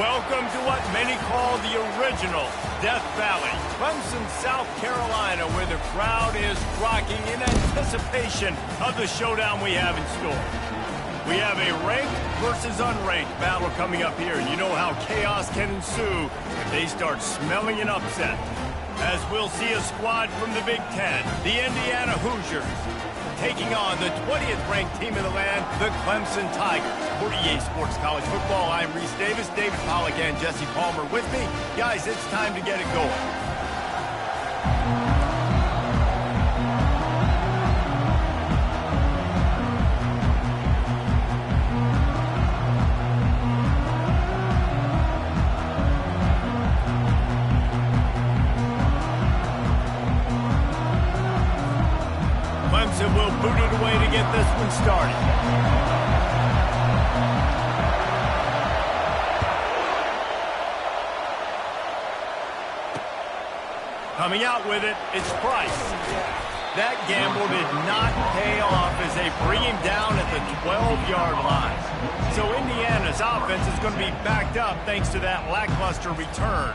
Welcome to what many call the original Death Valley, Clemson, South Carolina, where the crowd is rocking in anticipation of the showdown we have in store. We have a ranked versus unranked battle coming up here. You know how chaos can ensue if they start smelling an upset. As we'll see a squad from the Big Ten, the Indiana Hoosiers, taking on the 20th ranked team in the land, the Clemson Tigers. For EA Sports College Football, I'm Reese Davis, David Pollack, and Jesse Palmer with me. Guys, it's time to get it going. Clemson will boot it away to get this one started. Coming out with it, it's Price. That gamble did not pay off as they bring him down at the 12-yard line. So Indiana's offense is going to be backed up thanks to that lackluster return.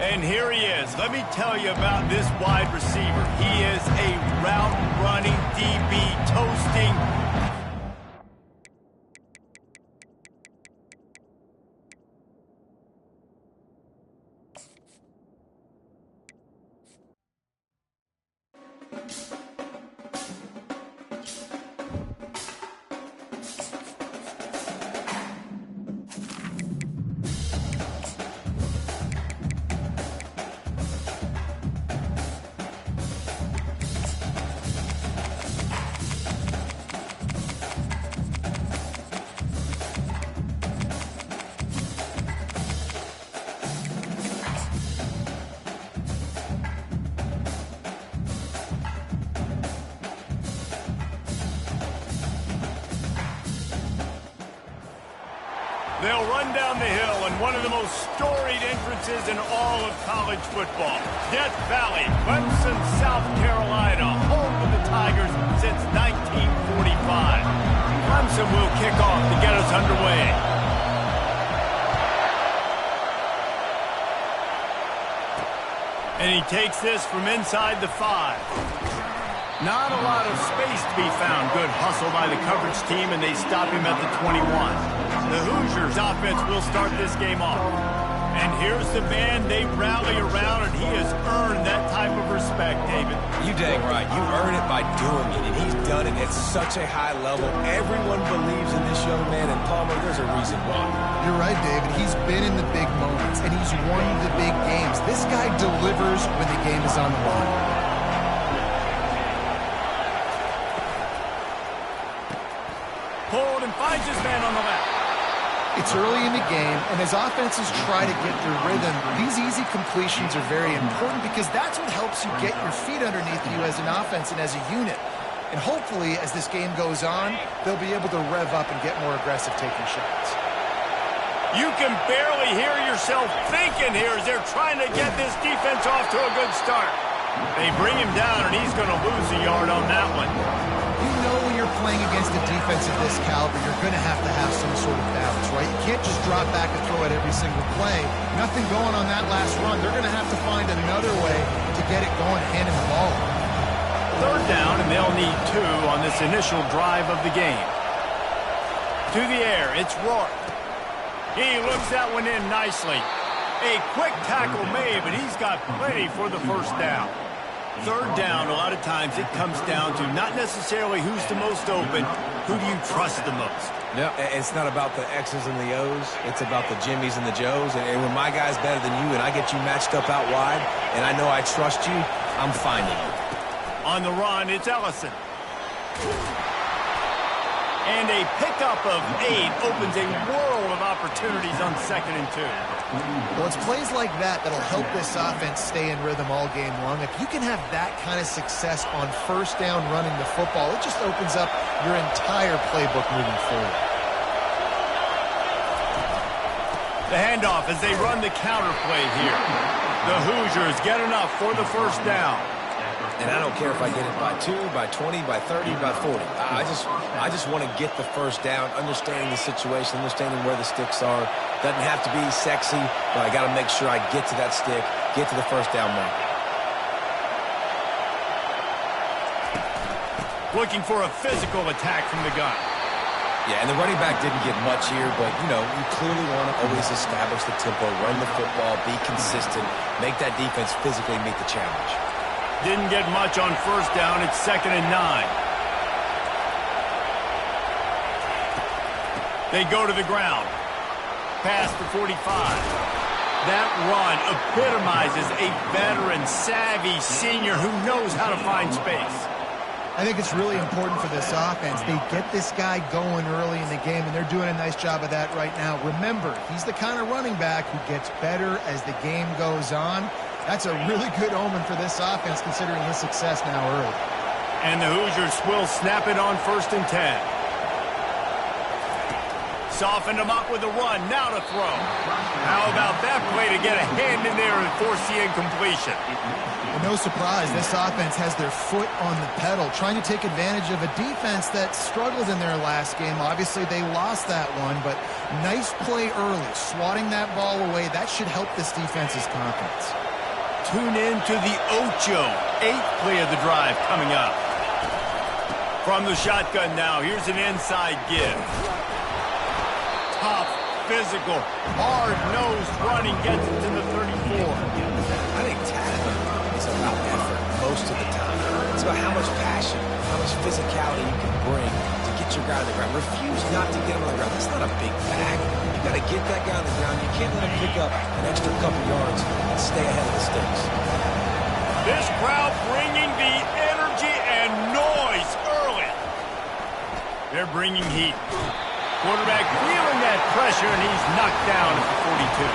And here he is. Let me tell you about this wide receiver. He is a route-running DB toasting. They'll run down the hill in one of the most storied entrances in all of college football. Death Valley, Clemson, South Carolina, home of the Tigers since 1945. Clemson will kick off to get us underway. And he takes this from inside the 5. Not a lot of space to be found. Good hustle by the coverage team, and they stop him at the 21. The Hoosiers offense will start this game off. And here's the man they rally around, and he has earned that type of respect, David. You dang right. You earn it by doing it, and he's done it at such a high level. Everyone believes in this young man, and Palmer, there's a reason why. You're right, David. He's been in the big moments, and he's won the big games. This guy delivers when the game is on the line. Pulled and finds his man on the left. It's early in the game, and as offenses try to get their rhythm, these easy completions are very important because that's what helps you get your feet underneath you as an offense and as a unit. And hopefully, as this game goes on, they'll be able to rev up and get more aggressive taking shots. You can barely hear yourself thinking here as they're trying to get this defense off to a good start. They bring him down, and he's going to lose a yard on that one. You know when you're playing against a defense of this caliber, you're going to have some sort of balance, right? You can't just drop back and throw it every single play. Nothing going on that last run. They're going to have to find another way to get it going, handing the ball. Third down, and they'll need 2 on this initial drive of the game. To the air, it's Rourke. He looks that one in nicely. A quick tackle made, but he's got plenty for the first down. Third down, a lot of times it comes down to not necessarily who's the most open, who do you trust the most? No, it's not about the X's and the O's. It's about the Jimmys and the Joes. And when my guy's better than you and I get you matched up out wide, and I know I trust you, I'm finding you. On the run, it's Ellison. And a pickup of 8 opens a world of opportunities on 2nd and 2. Well, it's plays like that that'll help this offense stay in rhythm all game long. If you can have that kind of success on first down running the football, it just opens up your entire playbook moving forward. The handoff as they run the counter play here. The Hoosiers get enough for the first down. And I don't care if I get it by 2, by 20, by 30, by 40. I just want to get the first down, understanding the situation, understanding where the sticks are. Doesn't have to be sexy, but I got to make sure I get to that stick, get to the first down mark. Looking for a physical attack from the gun. Yeah, and the running back didn't get much here, but, you know, you clearly want to always establish the tempo, run the football, be consistent, make that defense physically meet the challenge. Didn't get much on first down. It's 2nd and 9. They go to the ground. Past the 45. That run epitomizes a veteran, savvy senior who knows how to find space. I think it's really important for this offense. They get this guy going early in the game, and they're doing a nice job of that right now. Remember, he's the kind of running back who gets better as the game goes on. That's a really good omen for this offense, considering his success now early. And the Hoosiers will snap it on 1st and 10. Softened him up with a run. Now to throw. How about that play to get a hand in there and force the incompletion? Well, no surprise, this offense has their foot on the pedal, trying to take advantage of a defense that struggled in their last game. Obviously, they lost that one, but nice play early, swatting that ball away. That should help this defense's confidence. Tune in to the Ocho, 8th play of the drive coming up. From the shotgun now, here's an inside give. Tough, physical, hard-nosed running gets it to the 34. I think tackling is about effort most of the time. It's about how much passion, how much physicality you can bring to get your guy on the ground. Refuse not to get him on the ground. That's not a big bag. You got to get that guy on the ground. You can't let him pick up an extra couple yards and stay ahead of the sticks. This crowd bringing the energy and noise early. They're bringing heat. Quarterback feeling that pressure, and he's knocked down at the 42.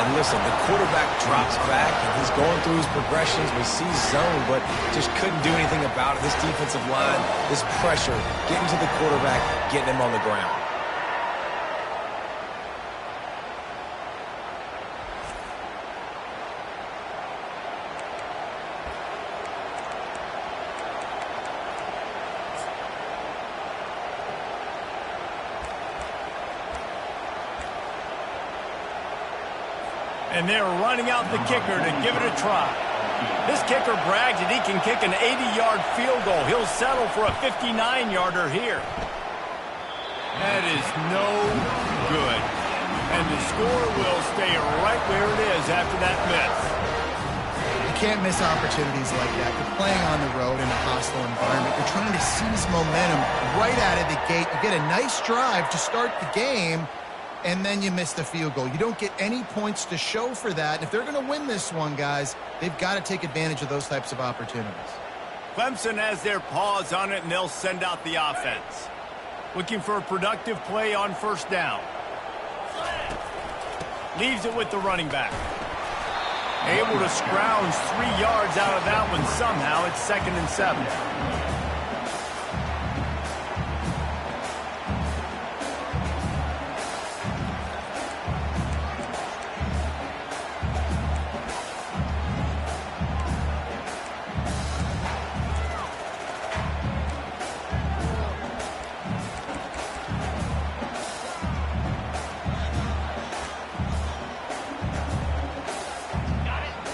And listen, the quarterback drops back, and he's going through his progressions. We see zone, but just couldn't do anything about it. This defensive line, this pressure, getting to the quarterback, getting him on the ground. And they're running out the kicker to give it a try. This kicker brags that he can kick an 80-yard field goal. He'll settle for a 59-yarder here. That is no good. And the score will stay right where it is after that miss. You can't miss opportunities like that. You're playing on the road in a hostile environment. You're trying to seize momentum right out of the gate. You get a nice drive to start the game, and then you miss the field goal. You don't get any points to show for that. If they're going to win this one, guys, they've got to take advantage of those types of opportunities. Clemson has their paws on it, and they'll send out the offense. Looking for a productive play on first down. Leaves it with the running back. Able to scrounge 3 yards out of that one somehow. It's 2nd and 7.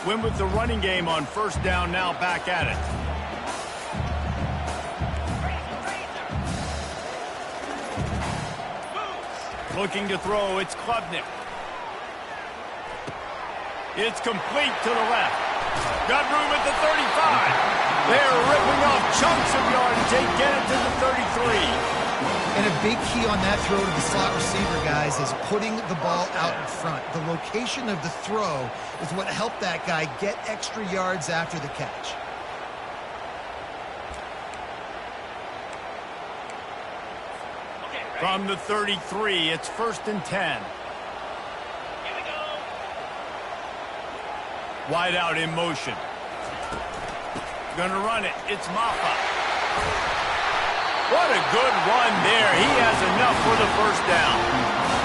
Win with the running game on first down, now back at it. Looking to throw, it's Klubnik. It's complete to the left. Got room at the 35. They're ripping off chunks of yardage. They get it to the 33. And a big key on that throw to the slot receiver, guys, is putting the ball out in front. The location of the throw is what helped that guy get extra yards after the catch. From the 33, it's 1st and 10. Wide out in motion. Gonna run it. It's Maffa. What a good run there. He has enough for the first down.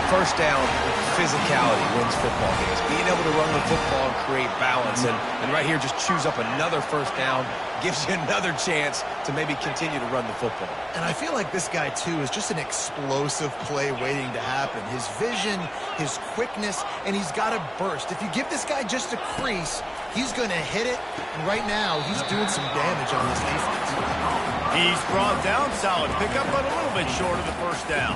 First down, physicality wins football games. Being able to run the football and create balance. And right here, just choose up another first down, gives you another chance to maybe continue to run the football. And I feel like this guy, too, is just an explosive play waiting to happen. His vision, his quickness, and he's got a burst. If you give this guy just a crease, he's going to hit it. And right now, he's doing some damage on this defense. He's brought down, solid pickup, but a little bit short of the first down.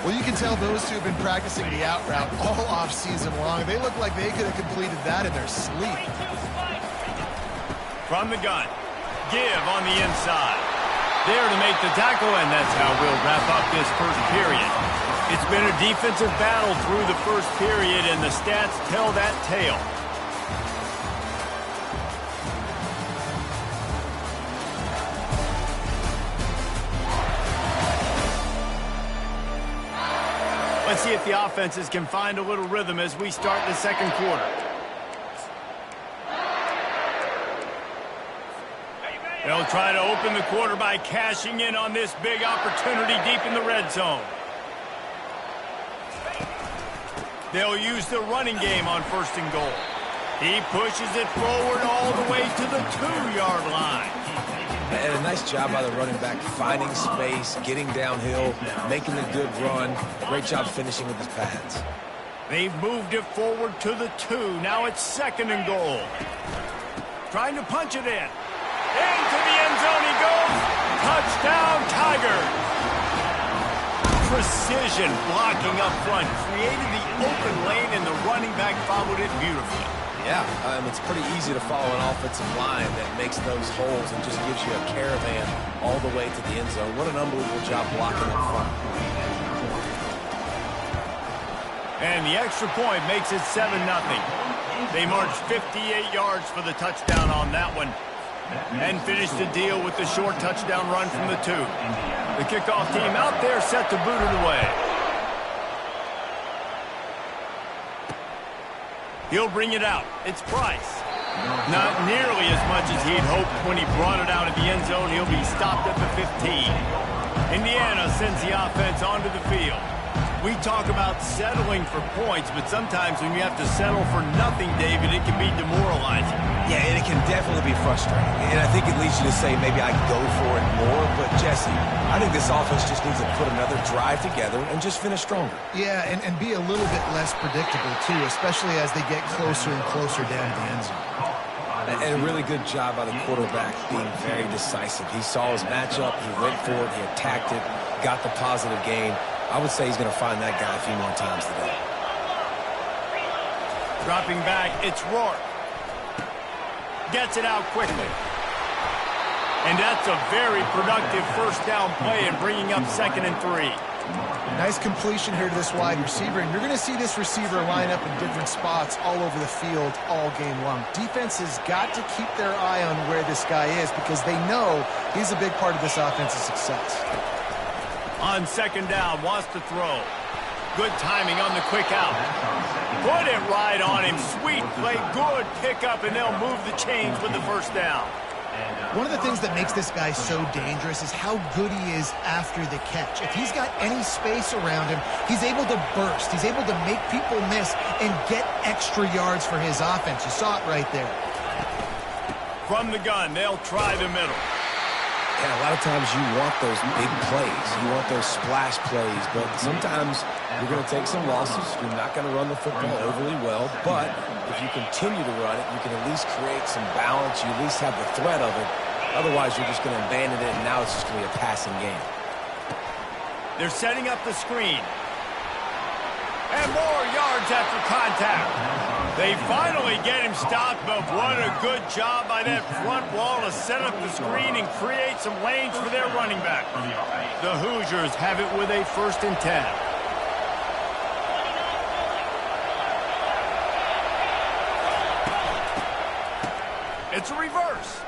Well, you can tell those two have been practicing the out route all off-season long. They look like they could have completed that in their sleep. From the gun, give on the inside. There to make the tackle, and that's how we'll wrap up this first period. It's been a defensive battle through the first period, and the stats tell that tale. Let's see if the offenses can find a little rhythm as we start the second quarter. They'll try to open the quarter by cashing in on this big opportunity deep in the red zone. They'll use the running game on first and goal. He pushes it forward all the way to the 2-yard line. And a nice job by the running back, finding space, getting downhill, making a good run. Great job finishing with his pads. They've moved it forward to the 2. Now it's second and goal. Trying to punch it in. Into the end zone he goes. Touchdown, Tigers. Precision blocking up front. Created the open lane, and the running back followed it beautifully. Yeah, it's pretty easy to follow an offensive line that makes those holes and just gives you a caravan all the way to the end zone. What an unbelievable job blocking up front. And the extra point makes it 7-0. They march 58 yards for the touchdown on that one and finish the deal with the short touchdown run from the 2. The kickoff team out there set to boot it away. He'll bring it out. It's Price. Not nearly as much as he'd hoped when he brought it out of the end zone. He'll be stopped at the 15. Indiana sends the offense onto the field. We talk about settling for points, but sometimes when you have to settle for nothing, David, it can be demoralizing. Yeah, and it can definitely be frustrating. And I think it leads you to say maybe I go for it more. But, Jesse, I think this offense just needs to put another drive together and just finish stronger. Yeah, and be a little bit less predictable, too, especially as they get closer and closer down to the end zone. And a really good job by the quarterback being very decisive. He saw his matchup, he went for it, he attacked it, got the positive gain. I would say he's going to find that guy a few more times today. Dropping back, it's Rourke. Gets it out quickly. And that's a very productive first down play and bringing up 2nd and 3. Nice completion here to this wide receiver, and you're going to see this receiver line up in different spots all over the field all game long. Defense has got to keep their eye on where this guy is because they know he's a big part of this offense's success. On 2nd down, wants to throw. Good timing on the quick out. Put it right on him. Sweet play, good pickup, and they'll move the chains with the first down. One of the things that makes this guy so dangerous is how good he is after the catch. If he's got any space around him, he's able to burst. He's able to make people miss and get extra yards for his offense. You saw it right there. From the gun, they'll try the middle. Yeah, a lot of times you want those big plays. You want those splash plays, but sometimes you're going to take some losses. You're not going to run the football overly well, but if you continue to run it, you can at least create some balance. You at least have the threat of it. Otherwise, you're just going to abandon it, and now it's just going to be a passing game. They're setting up the screen. And more yards after contact. They finally get him stopped, but what a good job by that front wall to set up the screen and create some lanes for their running back. The Hoosiers have it with a 1st and 10. It's a reverse.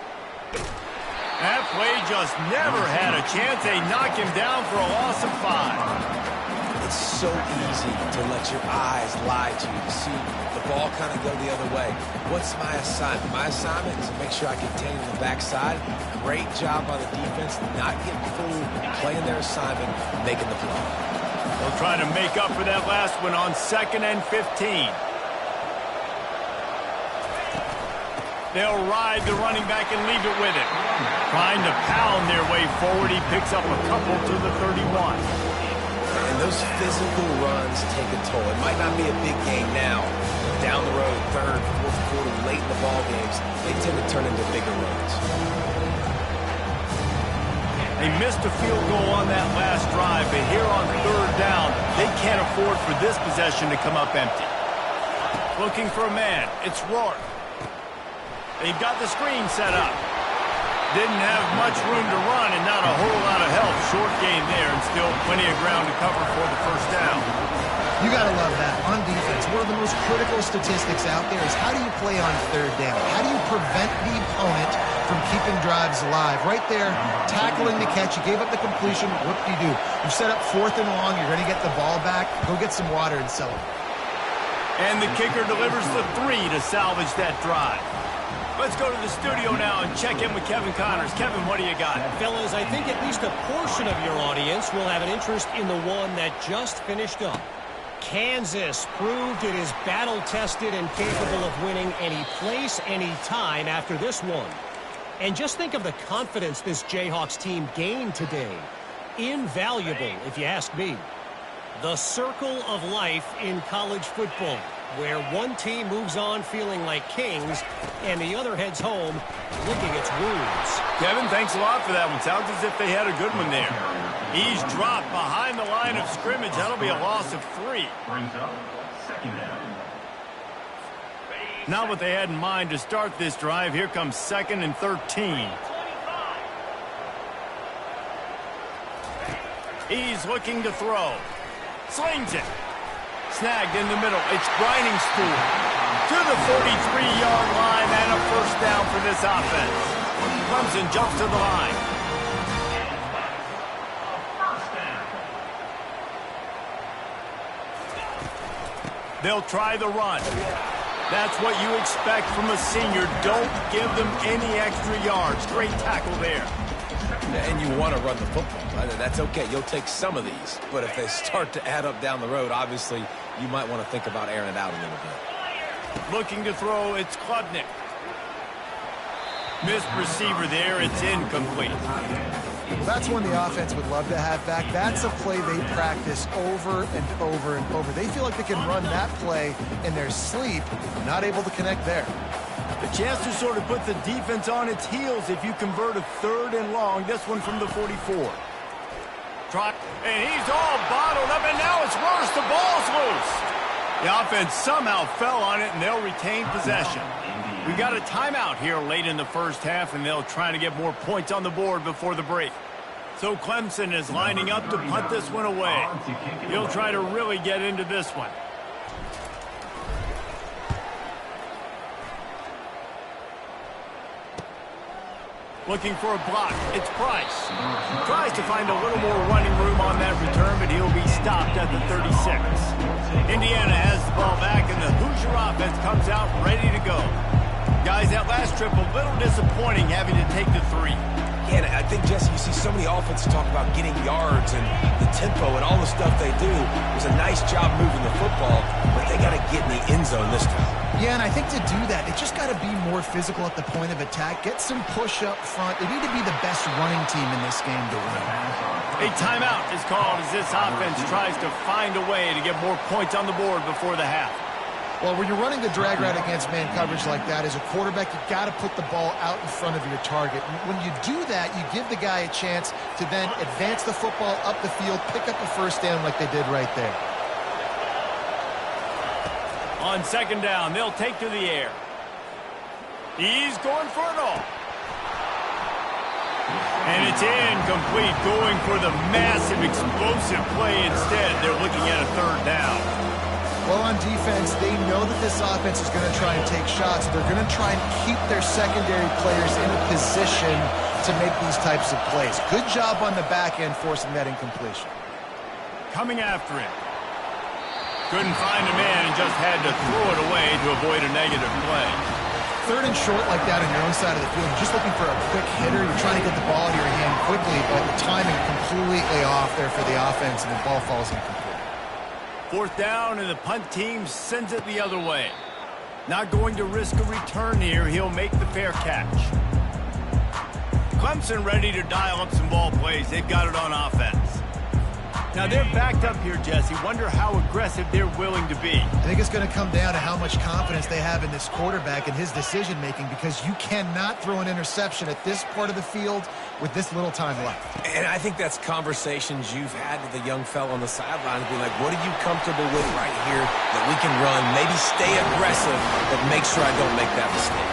That play just never had a chance. They knock him down for a loss of 5. it's so easy to let your eyes lie to you, to see the ball kind of go the other way. What's my assignment? My assignment is to make sure I contain the backside. Great job by the defense, not getting fooled, playing their assignment, making the play. They'll try to make up for that last one on 2nd and 15. They'll ride the running back and leave it with him. Trying to pound their way forward, he picks up a couple to the 31. And those physical runs take a toll. It might not be a big game now. Down the road, 3rd, 4th quarter, late in the ball games, they tend to turn into bigger runs. They missed a field goal on that last drive, but here on 3rd down, they can't afford for this possession to come up empty. Looking for a man. It's Rourke. They've got the screen set up. Didn't have much room to run and not a whole lot of help. Short game there and still plenty of ground to cover for the 1st down. You got to love that. On defense, one of the most critical statistics out there is how do you play on 3rd down? How do you prevent the opponent from keeping drives alive? Right there, tackling the catch. You gave up the completion. What do? You set up 4th and long. You're going to get the ball back. Go get some water and celebrate. And the kicker delivers the 3 to salvage that drive. Let's go to the studio now and check in with Kevin Connors. Kevin, what do you got? Fellas, I think at least a portion of your audience will have an interest in the one that just finished up. Kansas proved it is battle-tested and capable of winning any place, any time after this one. And just think of the confidence this Jayhawks team gained today. Invaluable, if you ask me. The circle of life in college football, where one team moves on feeling like kings and the other heads home licking its wounds. Kevin, thanks a lot for that one. Sounds as if they had a good one there. He's dropped behind the line of scrimmage. That'll be a loss of 3. Brings up 2nd down. Not what they had in mind to start this drive. Here comes 2nd and 13. He's looking to throw. Slings it. Snagged in the middle. It's Briningspool to the 43-yard line and a 1st down for this offense. Clemson jumps to the line. They'll try the run. That's what you expect from a senior. Don't give them any extra yards. Great tackle there. And you want to run the football. That's okay. You'll take some of these. But if they start to add up down the road, obviously, you might want to think about airing it out a little bit. Looking to throw, it's Klubnik. Missed receiver there. It's incomplete. Well, that's one the offense would love to have back. That's a play they practice over and over and over. They feel like they can run that play in their sleep, not able to connect there. A chance to sort of put the defense on its heels if you convert a 3rd and long. This one from the 44. Try, and he's all bottled up, and now it's worse. The ball's loose. The offense somehow fell on it, and they'll retain possession. We got a timeout here late in the 1st half, and they'll try to get more points on the board before the break. So Clemson is lining up to punt this one away. He'll try to really get into this one. Looking for a block. It's Price. Tries to find a little more running room on that return, but he'll be stopped at the 36. Indiana has the ball back, and the Hoosier offense comes out ready to go. Guys, that last trip, a little disappointing having to take the 3. Yeah, and I think, Jesse, you see so many offenses talk about getting yards and the tempo and all the stuff they do. It was a nice job moving the football, but they got to get in the end zone this time. Yeah, and I think to do that, they just got to be more physical at the point of attack. Get some push up front. They need to be the best running team in this game to win. A timeout is called as this offense tries to find a way to get more points on the board before the half. Well, when you're running the drag route against man coverage like that, as a quarterback, you got to put the ball out in front of your target. When you do that, you give the guy a chance to then advance the football up the field, pick up a 1st down like they did right there. On 2nd down, they'll take to the air. He's going for it all. And it's incomplete, going for the massive, explosive play instead. They're looking at a 3rd down. Well, on defense, they know that this offense is going to try and take shots. They're going to try and keep their secondary players in a position to make these types of plays. Good job on the back end forcing that incompletion. coming after him. Couldn't find a man and just had to throw it away to avoid a negative play. Third and short like that on your own side of the field, you're just looking for a quick hitter. You're trying to get the ball out of your hand quickly, but the timing completely off there for the offense, and the ball falls incomplete. Fourth down, and the punt team sends it the other way. Not going to risk a return here. He'll make the fair catch. Clemson ready to dial up some ball plays. They've got it on offense. Now they're backed up here, Jesse. Wonder how aggressive they're willing to be. I think it's going to come down to how much confidence they have in this quarterback and his decision-making, because you cannot throw an interception at this part of the field with this little time left. And I think that's conversations you've had with the young fellow on the sideline, be like, what are you comfortable with right here that we can run? Maybe stay aggressive, but make sure I don't make that mistake.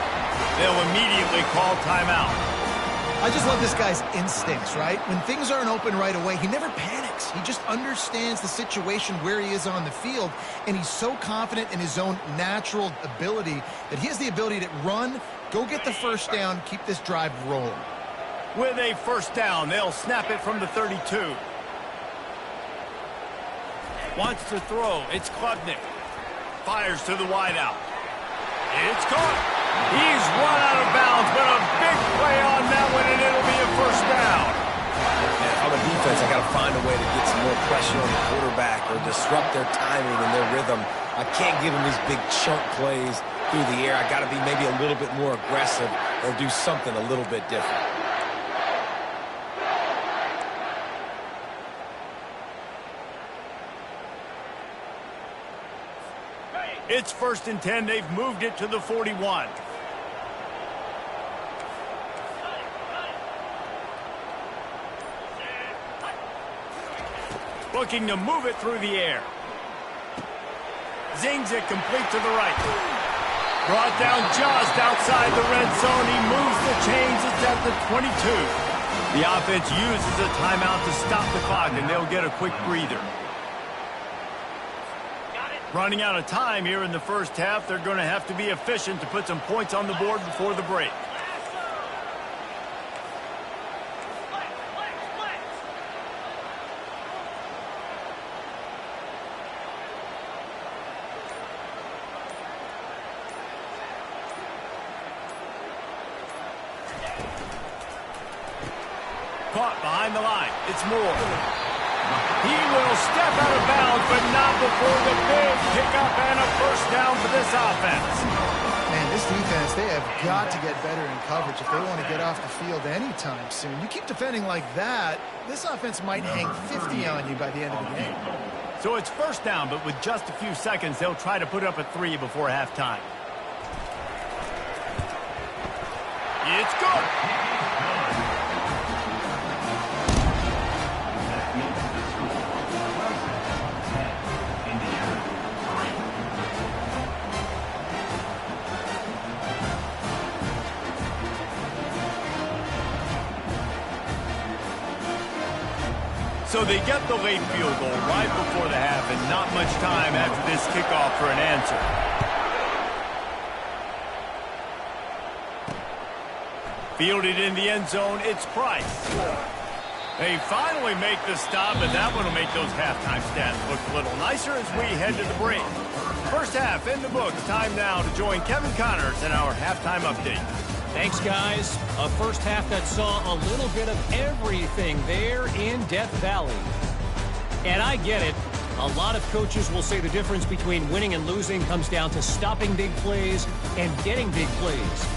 They'll immediately call timeout. I just love this guy's instincts, right? When things aren't open right away, he never panics. He just understands the situation where he is on the field, and he's so confident in his own natural ability that he has the ability to run, go get the first down, keep this drive rolling. With a first down, they'll snap it from the 32. Wants to throw. It's Klubnik. Fires to the wideout. It's caught. He's run out of bounds, but a big play on that one, and it'll be a first down. And on the defense, I got to find a way to get some more pressure on the quarterback or disrupt their timing and their rhythm. I can't give them these big chunk plays through the air. I got to be maybe a little bit more aggressive or do something a little bit different. It's 1st and 10. They've moved it to the 41. Looking to move it through the air. Zings it complete to the right. Brought down just outside the red zone. He moves the chains. It's at the 22. The offense uses a timeout to stop the clock, and they'll get a quick breather. Running out of time here in the first half. They're going to have to be efficient to put some points on the board before the break. Caught behind the line. It's Moore. He will step out of bounds, but not before the big pickup and a first down for this offense. Man, this defense, they have got to get better in coverage if they want to get off the field anytime soon. You keep defending like that, this offense might hang 50 on you by the end of the game. So it's first down, but with just a few seconds, they'll try to put up a 3 before halftime. It's good. So they get the late field goal right before the half, and not much time after this kickoff for an answer. Fielded in the end zone, it's Price. They finally make the stop, and that one will make those halftime stats look a little nicer as we head to the break. First half in the books. Time now to join Kevin Connors in our halftime update. Thanks, guys. A first half that saw a little bit of everything there in Death Valley. And I get it. A lot of coaches will say the difference between winning and losing comes down to stopping big plays and getting big plays.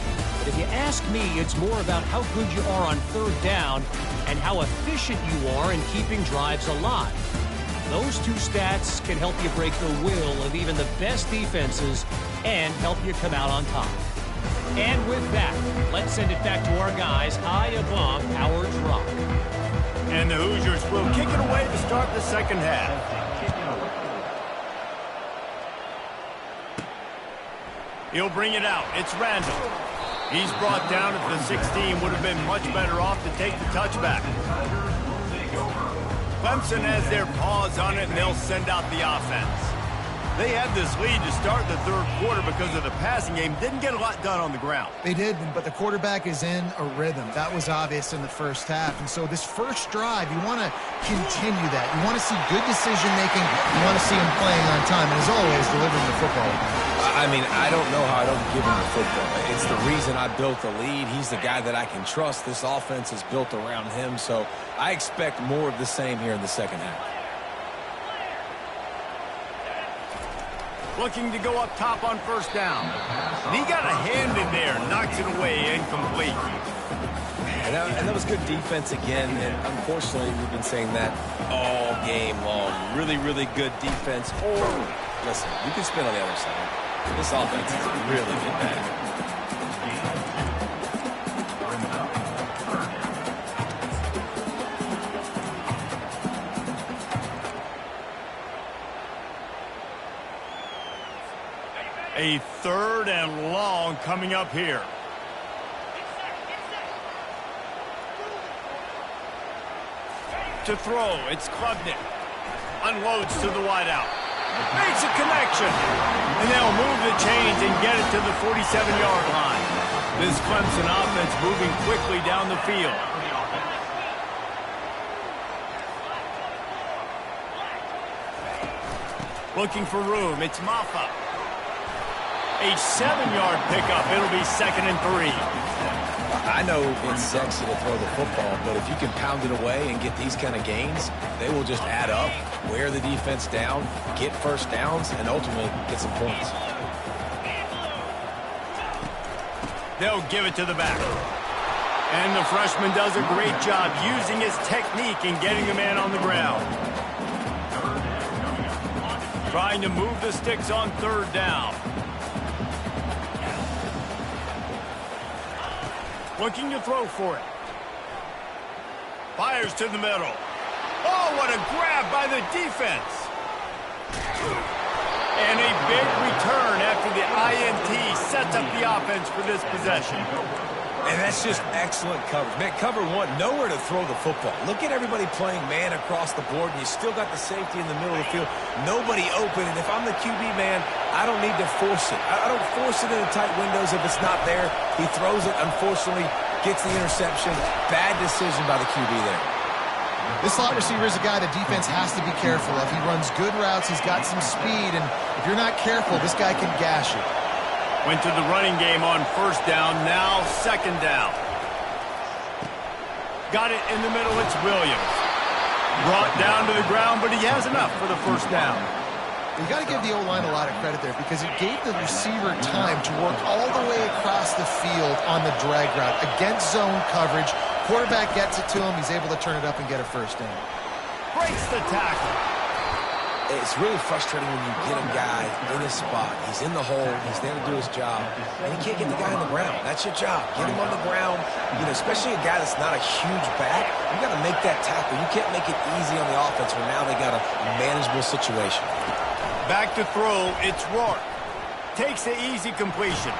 But if you ask me, it's more about how good you are on third down and how efficient you are in keeping drives alive. Those two stats can help you break the will of even the best defenses and help you come out on top. And with that, let's send it back to our guys high above Howard's Rock. And the Hoosiers will kick it away to start the second half. He'll bring it out. It's Randall. He's brought down at the 16. Would have been much better off to take the touchback. Clemson has their paws on it, and they'll send out the offense. They had this lead to start the third quarter because of the passing game. Didn't get a lot done on the ground. They did, but the quarterback is in a rhythm. That was obvious in the first half. And so this first drive, you want to continue that. You want to see good decision-making. You want to see him playing on time. And as always, delivering the football. I mean, I don't know how I don't give him the football. It's the reason I built the lead. He's the guy that I can trust. This offense is built around him. So I expect more of the same here in the second half. Looking to go up top on first down. And he got a hand in there, knocks it away, incomplete. And that was good defense again. And unfortunately, we've been saying that all game long. Really, really good defense. Or, listen, you can spin on the other side. This offense has really been bad. A third and long coming up here. To throw, it's Klubnik. Unloads to the wideout. Makes a connection. And they'll move the chains and get it to the 47-yard line. This Clemson offense moving quickly down the field. Looking for room, it's Maffa. A 7-yard pickup. It'll be 2nd and 3. I know it's sexy to throw the football, but if you can pound it away and get these kind of gains, they will just add up, wear the defense down, get first downs, and ultimately get some points. They'll give it to the back. And the freshman does a great job using his technique and getting the man on the ground. Trying to move the sticks on third down. Looking to throw for it. Fires to the middle. Oh, what a grab by the defense. And a big return after the INT sets up the offense for this possession. And that's just excellent coverage. Man, cover one, nowhere to throw the football. Look at everybody playing man across the board, and you still got the safety in the middle of the field. Nobody open, and if I'm the QB, man, I don't need to force it. I don't force it in the tight windows if it's not there. He throws it, unfortunately, gets the interception. Bad decision by the QB there. This slot receiver is a guy the defense has to be careful of. He runs good routes. He's got some speed, and if you're not careful, this guy can gash you. Went to the running game on first down, now second down. Got it in the middle, it's Williams. Brought down to the ground, but he has enough for the first down. You got to give the O-line a lot of credit there because it gave the receiver time to work all the way across the field on the drag route against zone coverage. Quarterback gets it to him. He's able to turn it up and get a first down. Breaks the tackle. It's really frustrating when you get a guy in his spot. He's in the hole. He's there to do his job. And you can't get the guy on the ground. That's your job. Get him on the ground. You know, especially a guy that's not a huge back. You got to make that tackle. You can't make it easy on the offense when now they got a manageable situation. Back to throw. It's Rourke. Takes the easy completion.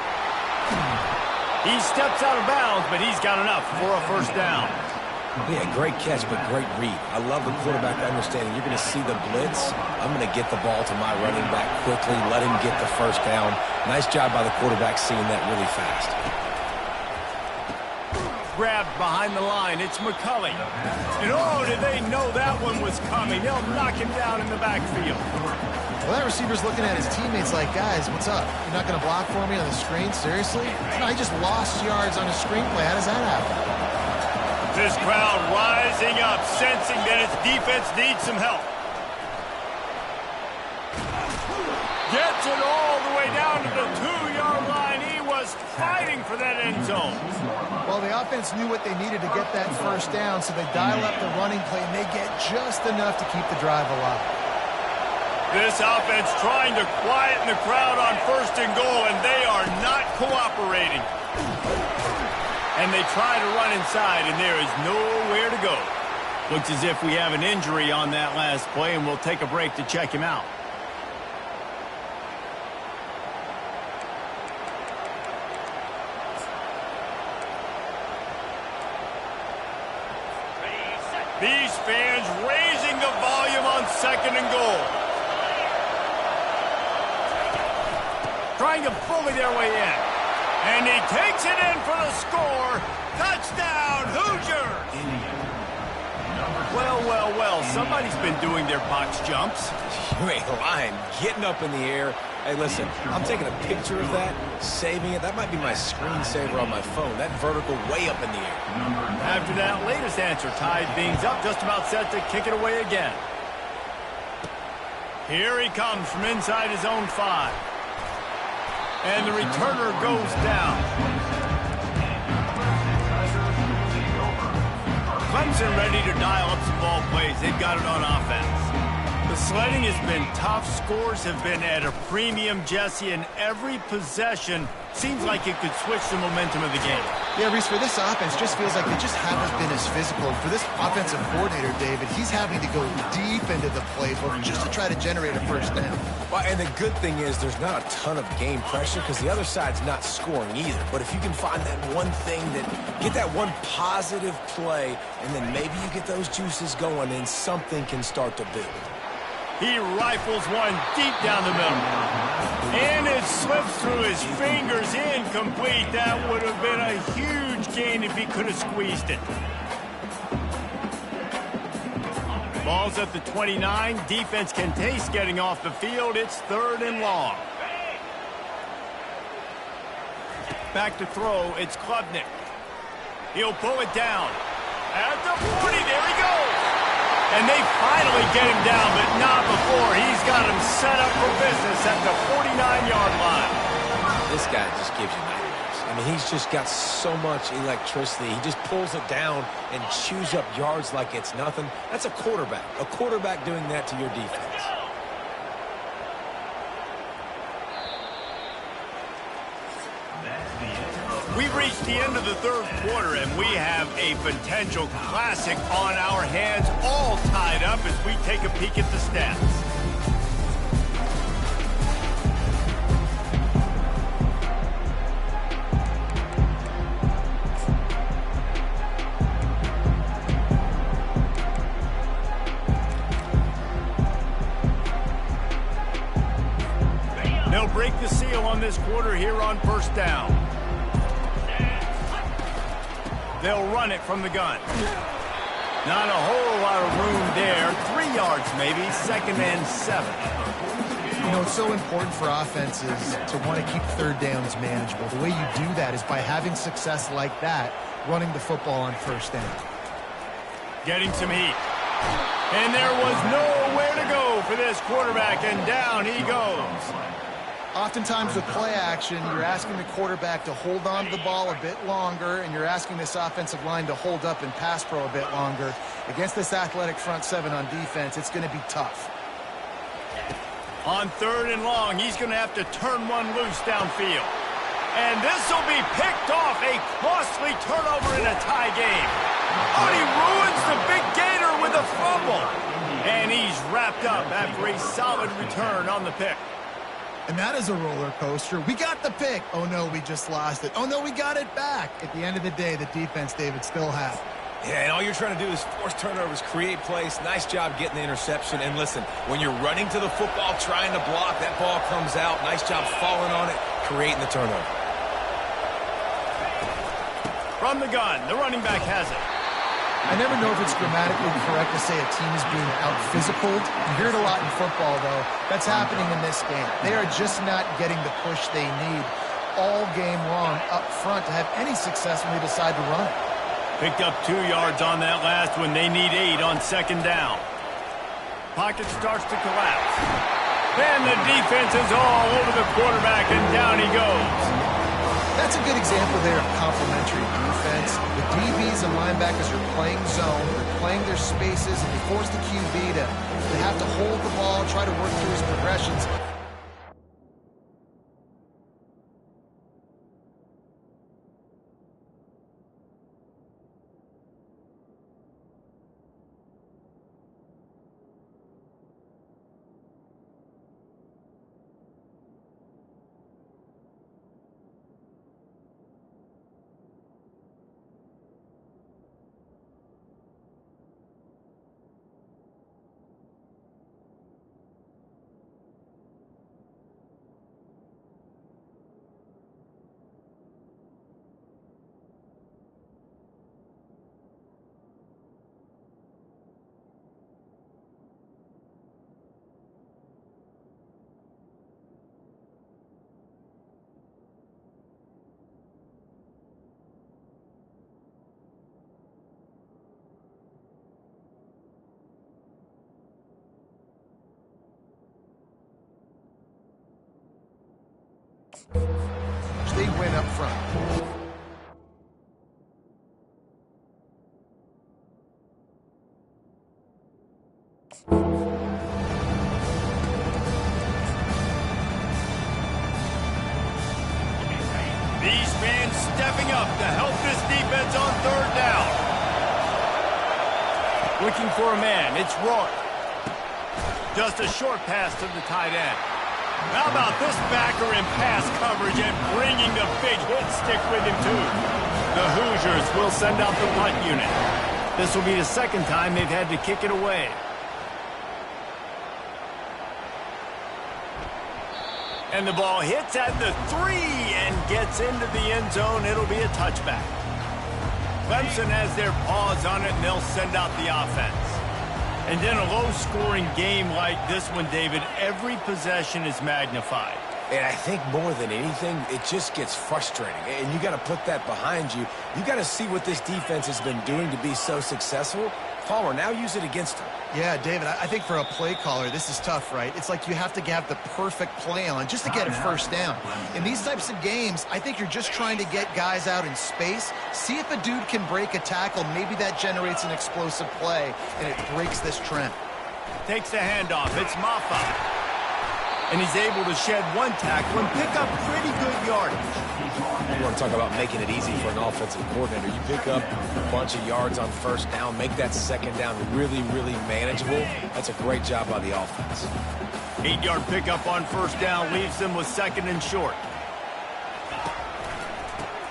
He steps out of bounds, but he's got enough for a first down. Yeah, great catch, but great read. I love the quarterback understanding. You're going to see the blitz. I'm going to get the ball to my running back quickly, let him get the first down. Nice job by the quarterback seeing that really fast. Grabbed behind the line. It's McCulley. And oh, did they know that one was coming? They'll knock him down in the backfield. Well, that receiver's looking at his teammates like, guys, what's up? You're not going to block for me on the screen? Seriously? No, he just lost yards on a screenplay. How does that happen? This crowd rising up, sensing that its defense needs some help. Gets it all the way down to the 2-yard line. He was fighting for that end zone. Well, the offense knew what they needed to get that first down, so they dial up the running play, and they get just enough to keep the drive alive. This offense trying to quieten the crowd on first and goal, and they are not cooperating. And they try to run inside, and there is nowhere to go. Looks as if we have an injury on that last play, and we'll take a break to check him out. These fans raising the volume on second and goal. trying to bully their way in. And he takes it in for the score. Touchdown, Hoosiers! Well, well, well, somebody's been doing their box jumps. You ain't lying. Getting up in the air. Hey, listen, I'm taking a picture of that, saving it. That might be my screensaver on my phone. That vertical way up in the air. After that latest answer, Tide beans up, just about set to kick it away again. Here he comes from inside his own 5. And the returner goes down. Clemson ready to dial up some ball plays. They've got it on offense. The sledding has been tough. Scores have been at a premium, Jesse, and every possession seems like it could switch the momentum of the game. Yeah, Reese, for this offense, just feels like they just haven't been as physical. For this offensive coordinator, David, he's having to go deep into the playbook just to try to generate a first down. Well, and the good thing is there's not a ton of game pressure because the other side's not scoring either. But if you can find that one thing, get that one positive play, and then maybe you get those juices going, then something can start to build. He rifles one deep down the middle. And it slips through his fingers, incomplete. That would have been a huge gain if he could have squeezed it. Ball's at the 29. Defense can taste getting off the field. It's 3rd and long. Back to throw. It's Klubnik. He'll pull it down. At the 40. There he goes. And they finally get him down, but not before. He's got him set up for business at the 49-yard line. This guy just gives you nightmares. I mean, he's just got so much electricity. He just pulls it down and chews up yards like it's nothing. That's a quarterback. A quarterback doing that to your defense. We've reached the end of the 3rd quarter, and we have a potential classic on our hands, all tied up as we take a peek at the stats. They'll break the seal on this quarter here on 1st down. They'll run it from the gun. Not a whole lot of room there. 3 yards maybe. 2nd and 7. You know, it's so important for offenses to want to keep 3rd downs manageable. The way you do that is by having success like that, running the football on 1st down. Getting some heat. And there was nowhere to go for this quarterback, and down he goes. Oftentimes with play action, you're asking the quarterback to hold on to the ball a bit longer, and you're asking this offensive line to hold up and pass pro a bit longer. Against this athletic front 7 on defense, it's going to be tough. On 3rd and long, he's going to have to turn one loose downfield. And this will be picked off, a costly turnover in a tie game. Oh, he ruins the big gator with a fumble. And he's wrapped up after a solid return on the pick. And that is a roller coaster. We got the pick. Oh, no, we just lost it. Oh, no, we got it back. At the end of the day, the defense, David, still has. Yeah, and all you're trying to do is force turnovers, create plays. Nice job getting the interception. And listen, when you're running to the football, trying to block, that ball comes out. Nice job falling on it, creating the turnover. From the gun, the running back has it. I never know if it's grammatically correct to say a team is being out-physicaled. You hear it a lot in football, though. That's happening in this game. They are just not getting the push they need all game long up front to have any success when they decide to run it. Picked up 2 yards on that last one. They need 8 on 2nd down. Pocket starts to collapse. And the defense is all over the quarterback, and down he goes. That's a good example there of complementary defense. The DBs and linebackers are playing zone, they're playing their spaces, and they force the QB to have to hold the ball, try to work through his progressions. They win up front. These fans stepping up to help this defense on third down. Looking for a man, it's Roy. Just a short pass to the tight end. How about this backer in pass coverage and bringing the big hit stick with him too? The Hoosiers will send out the punt unit. This will be the second time they've had to kick it away. And the ball hits at the 3 and gets into the end zone. It'll be a touchback. Clemson has their paws on it, and they'll send out the offense. And in a low-scoring game like this one, David, every possession is magnified. And I think more than anything, it just gets frustrating. And you got to put that behind you. You got to see what this defense has been doing to be so successful. Palmer, now use it against them. Yeah, David, I think for a play caller, this is tough, right? It's like you have to have the perfect play on just to get a first down. In these types of games, I think you're just trying to get guys out in space, see if a dude can break a tackle. Maybe that generates an explosive play, and it breaks this trend. Takes the handoff. It's Maffa. And he's able to shed one tackle and pick up pretty good yardage. You want to talk about making it easy for an offensive coordinator. You pick up a bunch of yards on first down, make that second down really, really manageable. That's a great job by the offense. 8-yard pickup on first down leaves them with second and short.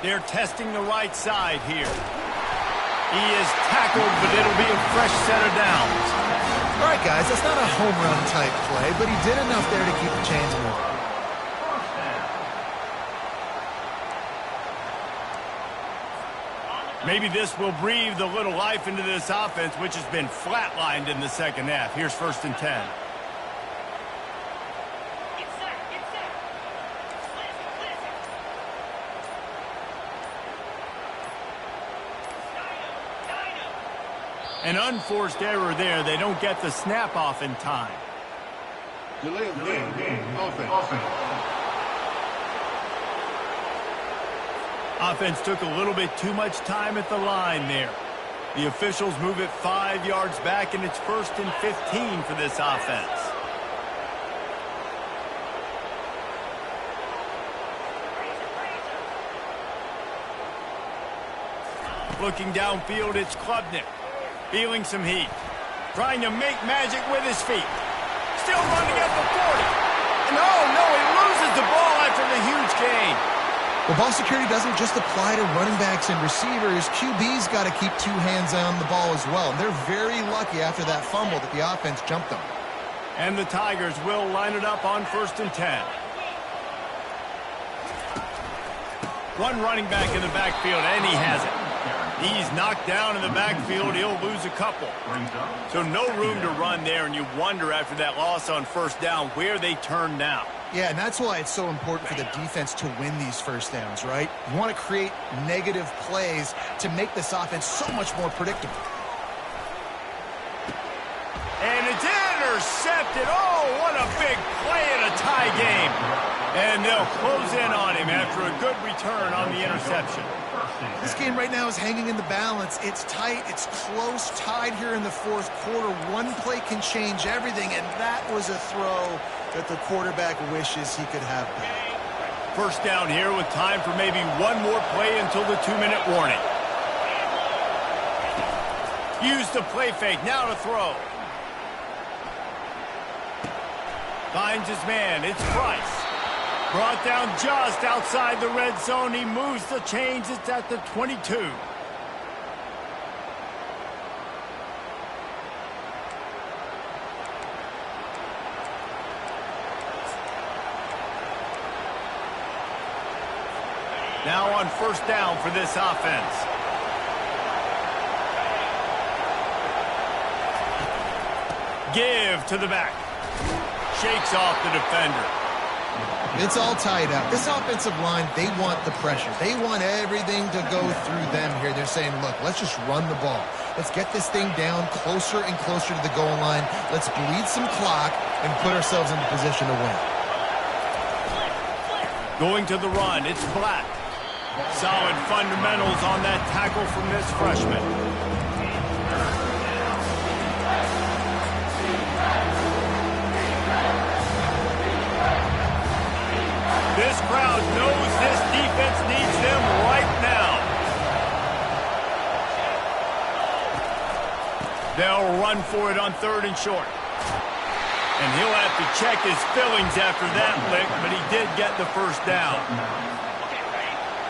They're testing the right side here. He is tackled, but it'll be a fresh set of downs. All right, guys, that's not a home run type play, but he did enough there to keep the chains moving. Maybe this will breathe a little life into this offense, which has been flatlined in the second half. Here's 1st and 10. An unforced error there. They don't get the snap off in time. Delay of game. Offense. Offense took a little bit too much time at the line there. The officials move it 5 yards back, and it's 1st and 15 for this offense. Looking downfield, it's Klubnik. Feeling some heat. Trying to make magic with his feet. Still running at the 40. And no, he loses the ball after the huge gain. Well, ball security doesn't just apply to running backs and receivers. QB's got to keep 2 hands on the ball as well. And they're very lucky after that fumble that the offense jumped them. And the Tigers will line it up on 1st and 10. One running back in the backfield, and he has it. He's knocked down in the backfield. He'll lose a couple. So no room to run there, and you wonder after that loss on first down where they turn now. Yeah, and that's why it's so important for the defense to win these first downs, right? You want to create negative plays to make this offense so much more predictable. And it's intercepted. Oh, what a big play in a tie game. And they'll close in on him after a good return on the interception. This game right now is hanging in the balance. It's tight. It's close, tied here in the 4th quarter. One play can change everything, and that was a throw that the quarterback wishes he could have back. First down here with time for maybe one more play until the 2-minute warning. Use the play fake. Now to throw. Finds his man. It's Price. Brought down just outside the red zone. He moves the chains. It's at the 22. Now on first down for this offense. Give to the back. Shakes off the defender. It's all tied up. This offensive line, they want the pressure. They want everything to go through them here. They're saying, look, let's just run the ball. Let's get this thing down closer and closer to the goal line. Let's bleed some clock and put ourselves in the position to win. Going to the run, it's Black. Solid fundamentals on that tackle from this freshman. This crowd knows this defense needs them right now. They'll run for it on 3rd and short. And he'll have to check his fillings after that lick, but he did get the first down.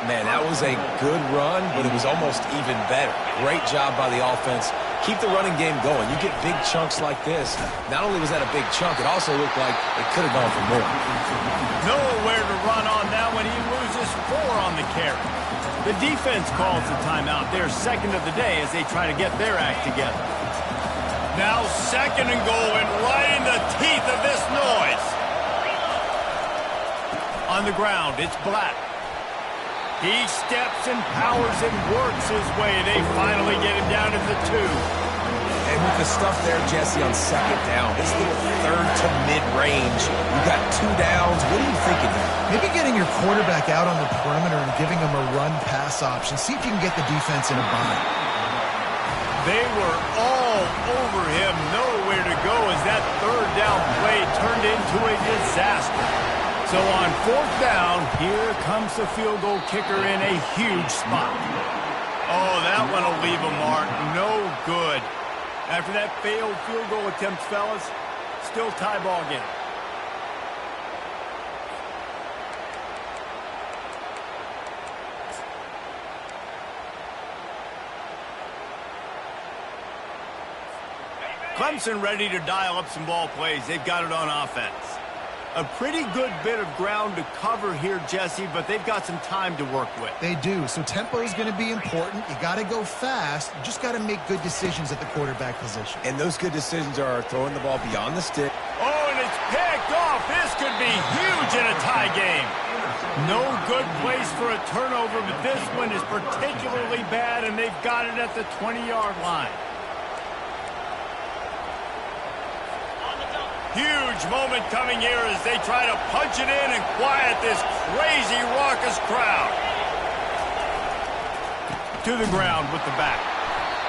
Man, that was a good run, but it was almost even better. Great job by the offense. Keep the running game going. You get big chunks like this. Not only was that a big chunk, it also looked like it could have gone for more. Nowhere to run on that when he loses 4 on the carry. The defense calls the timeout. They're second of the day as they try to get their act together. Now 2nd and goal, and right in the teeth of this noise. On the ground, it's Black. He steps and powers and works his way. They finally get him down at the 2. And with the stuff there, Jesse, on 2nd down, this little 3rd to mid-range, you got 2 downs. What are you thinking here? Maybe getting your quarterback out on the perimeter and giving him a run-pass option. See if you can get the defense in a bind. They were all over him. Nowhere to go as that 3rd down play turned into a disaster. So on 4th down, here comes the field goal kicker in a huge spot. Oh, that one will leave a mark. No good. After that failed field goal attempt, fellas, still tie ball game. Clemson ready to dial up some ball plays. They've got it on offense. A pretty good bit of ground to cover here, Jesse, but they've got some time to work with. They do, so tempo is going to be important. You got to go fast. You just got to make good decisions at the quarterback position. And those good decisions are throwing the ball beyond the stick. Oh, and it's picked off. This could be huge in a tie game. No good place for a turnover, but this one is particularly bad, and they've got it at the 20-yard line. Huge moment coming here as they try to punch it in and quiet this crazy, raucous crowd. To the ground with the back.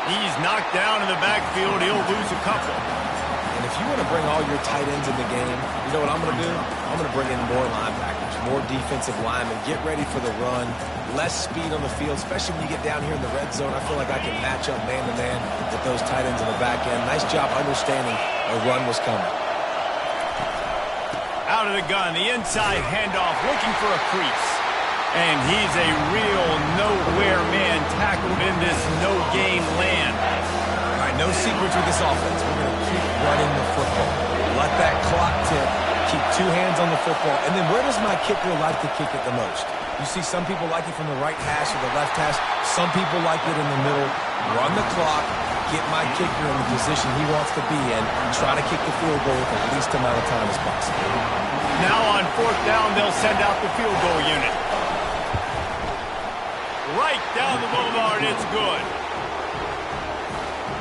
He's knocked down in the backfield. He'll lose a couple. And if you want to bring all your tight ends in the game, you know what I'm going to do? I'm going to bring in more linebackers, more defensive linemen. Get ready for the run. Less speed on the field, especially when you get down here in the red zone. I feel like I can match up man-to-man with those tight ends in the back end. Nice job understanding a run was coming. Out of the gun, the inside handoff, looking for a crease. And he's a real nowhere man tackled in this no-game land. All right, no secrets with this offense. We're going to keep running the football. Let that clock tick. Keep 2 hands on the football. And then where does my kicker like to kick it the most? You see some people like it from the right hash or the left hash. Some people like it in the middle. Run the clock. Get my kicker in the position he wants to be in, try to kick the field goal with the least amount of time as possible. Now on 4th down, they'll send out the field goal unit. Right down the boulevard, it's good.